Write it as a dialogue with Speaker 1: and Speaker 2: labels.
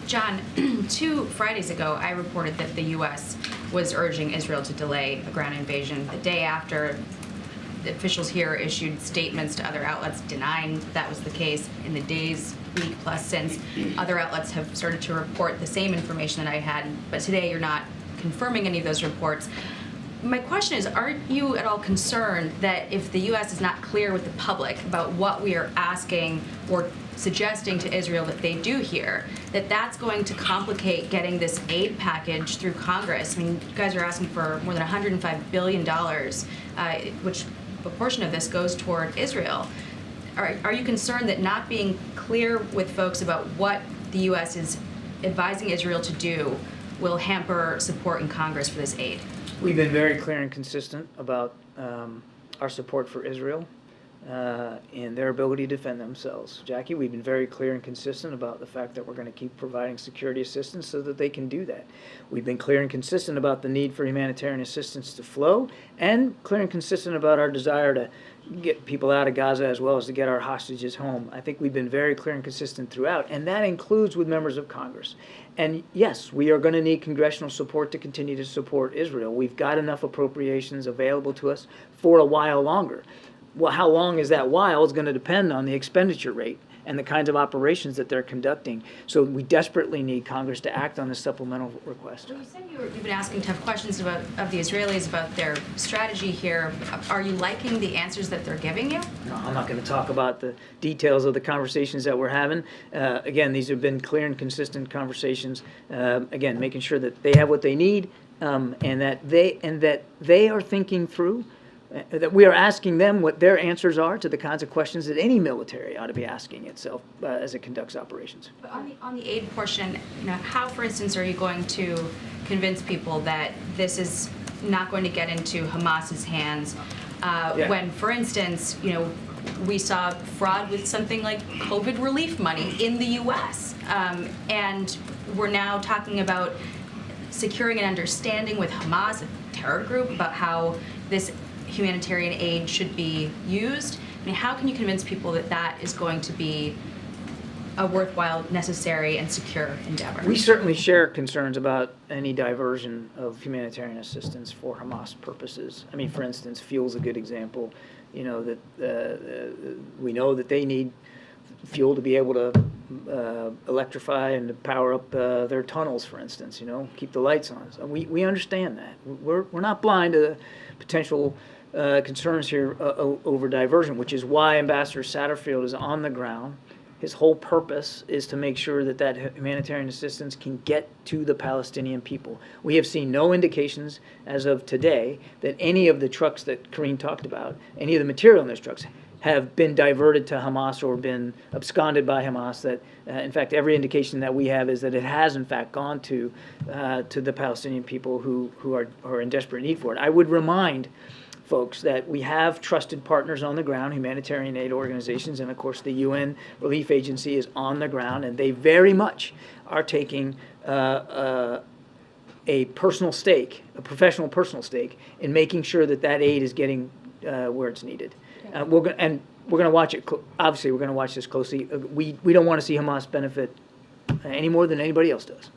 Speaker 1: John, 2 Fridays ago, I reported that the U.S. was urging Israel to delay a ground invasion. The day after, the officials here issued statements to other outlets denying that was the case. In the days, week plus since, other outlets have started to report the same information that I had, but today you're not confirming any of those reports. My question is, aren't you at all concerned that if the U.S. is not clear with the public about what we are asking or suggesting to Israel that they do here, that that's going to complicate getting this aid package through Congress? I mean, you guys are asking for more than $105 billion, which a portion of this goes toward Israel. Are you concerned that not being clear with folks about what the U.S. is advising Israel to do will hamper support in Congress for this aid?
Speaker 2: We've been very clear and consistent about our support for Israel and their ability to defend themselves. Jackie, we've been very clear and consistent about the fact that we're going to keep providing security assistance so that they can do that. We've been clear and consistent about the need for humanitarian assistance to flow, and clear and consistent about our desire to get people out of Gaza as well as to get our hostages home. I think we've been very clear and consistent throughout, and that includes with members of Congress. And yes, we are going to need congressional support to continue to support Israel. We've got enough appropriations available to us for a while longer. Well, how long is that while is going to depend on the expenditure rate and the kinds of operations that they're conducting. So we desperately need Congress to act on this supplemental request.
Speaker 1: Well, you said you've been asking tough questions of the Israelis about their strategy here. Are you liking the answers that they're giving you?
Speaker 2: No, I'm not going to talk about the details of the conversations that we're having. Again, these have been clear and consistent conversations. Again, making sure that they have what they need and that they are thinking through. That we are asking them what their answers are to the kinds of questions that any military ought to be asking itself as it conducts operations.
Speaker 1: But on the aid portion, how, for instance, are you going to convince people that this is not going to get into Hamas's hands when, for instance, we saw fraud with something like COVID relief money in the U.S. And we're now talking about securing an understanding with Hamas, a terror group, about how this humanitarian aid should be used. I mean, how can you convince people that that is going to be a worthwhile, necessary, and secure endeavor?
Speaker 2: We certainly share concerns about any diversion of humanitarian assistance for Hamas purposes. I mean, for instance, fuel's a good example. We know that they need fuel to be able to electrify and to power up their tunnels, for instance, keep the lights on. So we understand that. We're not blind to the potential concerns here over diversion, which is why Ambassador Satterfield is on the ground. His whole purpose is to make sure that that humanitarian assistance can get to the Palestinian people. We have seen no indications as of today that any of the trucks that Karine talked about, any of the material in those trucks, have been diverted to Hamas or been absconded by Hamas. That, in fact, every indication that we have is that it has, in fact, gone to the Palestinian people who are in desperate need for it. I would remind folks that we have trusted partners on the ground, humanitarian aid organizations, and of course the UN Relief Agency is on the ground, and they very much are taking a personal stake, a professional personal stake, in making sure that that aid is getting where it's needed. We're going to watch it. Obviously, we're going to watch this closely. We don't want to see Hamas benefit any more than anybody else does.